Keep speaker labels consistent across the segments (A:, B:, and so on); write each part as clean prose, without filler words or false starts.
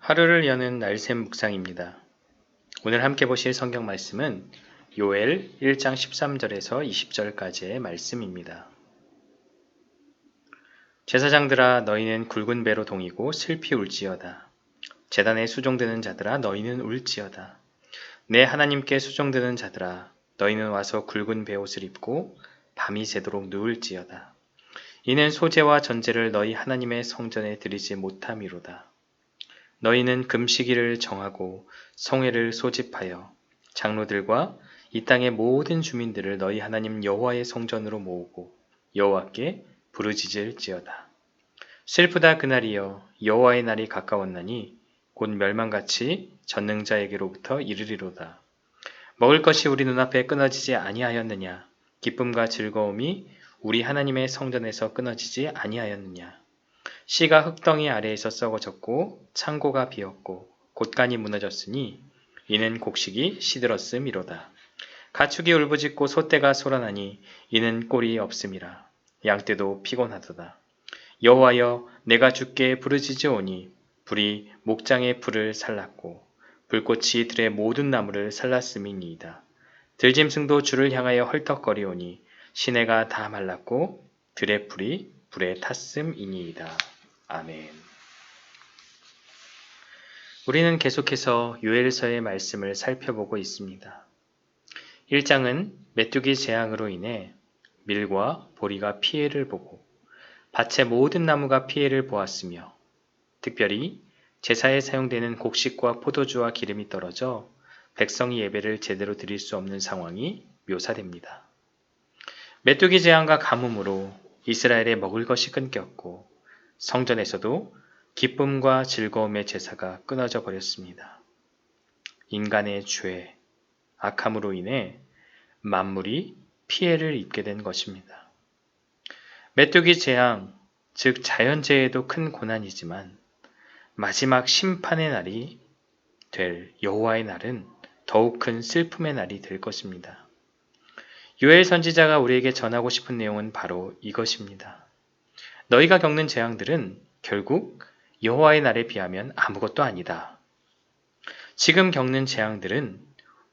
A: 하루를 여는 날샘 묵상입니다. 오늘 함께 보실 성경 말씀은 요엘 1장 13절에서 20절까지의 말씀입니다. 제사장들아 너희는 굵은 배로 동이고 슬피 울지어다. 제단에 수종드는 자들아 너희는 울지어다. 내 하나님께 수종드는 자들아 너희는 와서 굵은 배옷을 입고 밤이 새도록 누울지어다. 이는 소제와 전제를 너희 하나님의 성전에 드리지 못함이로다. 너희는 금식일을 정하고 성회를 소집하여 장로들과 이 땅의 모든 주민들을 너희 하나님 여호와의 성전으로 모으고 여호와께 부르짖을지어다. 슬프다 그날이여 여호와의 날이 가까웠나니 곧 멸망같이 전능자에게로부터 이르리로다. 먹을 것이 우리 눈앞에 끊어지지 아니하였느냐? 기쁨과 즐거움이 우리 하나님의 성전에서 끊어지지 아니하였느냐? 씨가 흙덩이 아래에서 썩어졌고 창고가 비었고 곳간이 무너졌으니 이는 곡식이 시들었음이로다. 가축이 울부짖고 소떼가 솟아나니 이는 꼴이 없음이라. 양떼도 피곤하도다. 여호와여 내가 주께 부르짖으오니 불이 목장의 풀을 살랐고 불꽃이 들의 모든 나무를 살랐음이니이다. 들짐승도 주를 향하여 헐떡거리오니 시내가 다 말랐고 들의 풀이 불에 탔음이니이다. 아멘. 우리는 계속해서 요엘서의 말씀을 살펴보고 있습니다. 1장은 메뚜기 재앙으로 인해 밀과 보리가 피해를 보고 밭의 모든 나무가 피해를 보았으며 특별히 제사에 사용되는 곡식과 포도주와 기름이 떨어져 백성이 예배를 제대로 드릴 수 없는 상황이 묘사됩니다. 메뚜기 재앙과 가뭄으로 이스라엘에 먹을 것이 끊겼고 성전에서도 기쁨과 즐거움의 제사가 끊어져 버렸습니다. 인간의 죄, 악함으로 인해 만물이 피해를 입게 된 것입니다. 메뚜기 재앙, 즉 자연재해도 큰 고난이지만 마지막 심판의 날이 될 여호와의 날은 더욱 큰 슬픔의 날이 될 것입니다. 요엘 선지자가 우리에게 전하고 싶은 내용은 바로 이것입니다. 너희가 겪는 재앙들은 결국 여호와의 날에 비하면 아무것도 아니다. 지금 겪는 재앙들은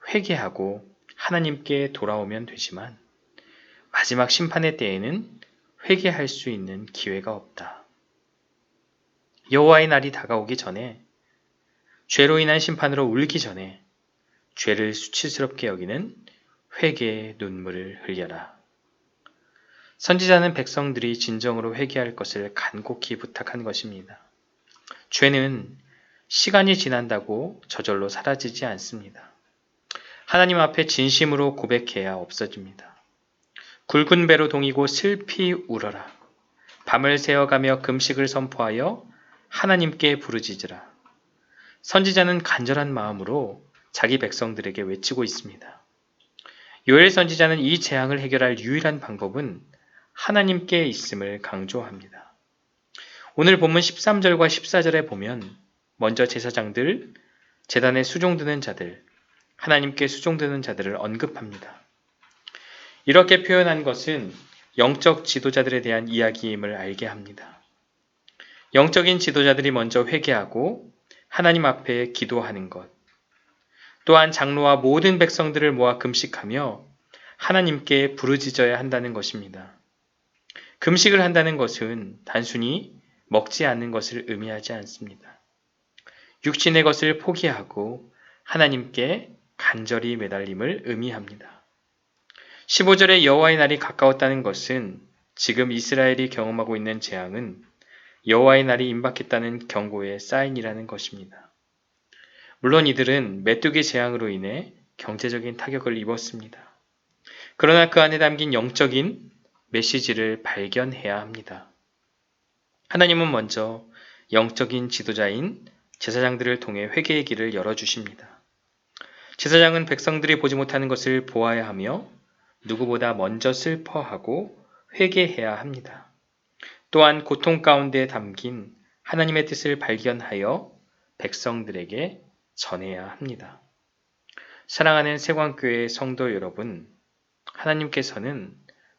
A: 회개하고 하나님께 돌아오면 되지만 마지막 심판의 때에는 회개할 수 있는 기회가 없다. 여호와의 날이 다가오기 전에 죄로 인한 심판으로 울기 전에 죄를 수치스럽게 여기는 회개의 눈물을 흘려라. 선지자는 백성들이 진정으로 회개할 것을 간곡히 부탁한 것입니다. 죄는 시간이 지난다고 저절로 사라지지 않습니다. 하나님 앞에 진심으로 고백해야 없어집니다. 굵은 배로 동이고 슬피 울어라. 밤을 새어가며 금식을 선포하여 하나님께 부르짖으라. 선지자는 간절한 마음으로 자기 백성들에게 외치고 있습니다. 요엘 선지자는 이 재앙을 해결할 유일한 방법은 하나님께 있음을 강조합니다. 오늘 본문 13절과 14절에 보면 먼저 제사장들, 제단에 수종드는 자들, 하나님께 수종드는 자들을 언급합니다. 이렇게 표현한 것은 영적 지도자들에 대한 이야기임을 알게 합니다. 영적인 지도자들이 먼저 회개하고 하나님 앞에 기도하는 것, 또한 장로와 모든 백성들을 모아 금식하며 하나님께 부르짖어야 한다는 것입니다. 금식을 한다는 것은 단순히 먹지 않는 것을 의미하지 않습니다. 육신의 것을 포기하고 하나님께 간절히 매달림을 의미합니다. 15절에 여호와의 날이 가까웠다는 것은 지금 이스라엘이 경험하고 있는 재앙은 여호와의 날이 임박했다는 경고의 사인이라는 것입니다. 물론 이들은 메뚜기 재앙으로 인해 경제적인 타격을 입었습니다. 그러나 그 안에 담긴 영적인 메시지를 발견해야 합니다. 하나님은 먼저 영적인 지도자인 제사장들을 통해 회개의 길을 열어주십니다. 제사장은 백성들이 보지 못하는 것을 보아야 하며 누구보다 먼저 슬퍼하고 회개해야 합니다. 또한 고통 가운데 담긴 하나님의 뜻을 발견하여 백성들에게 전해야 합니다. 사랑하는 세광교회 성도 여러분, 하나님께서는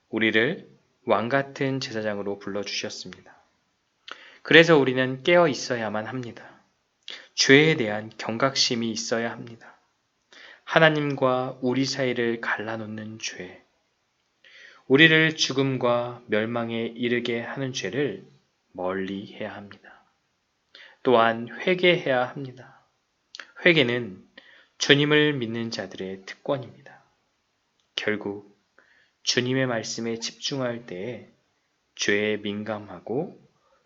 A: 우리를 왕같은 제사장으로 불러주셨습니다. 그래서 우리는 깨어 있어야만 합니다. 죄에 대한 경각심이 있어야 합니다. 하나님과 우리 사이를 갈라놓는 죄, 우리를 죽음과 멸망에 이르게 하는 죄를 멀리 해야 합니다. 또한 회개해야 합니다. 회개는 주님을 믿는 자들의 특권입니다. 결국 주님의 말씀에 집중할 때에 죄에 민감하고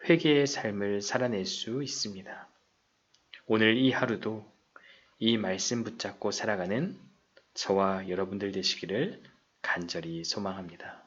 A: 회개의 삶을 살아낼 수 있습니다. 오늘 이 하루도 이 말씀 붙잡고 살아가는 저와 여러분들 되시기를 간절히 소망합니다.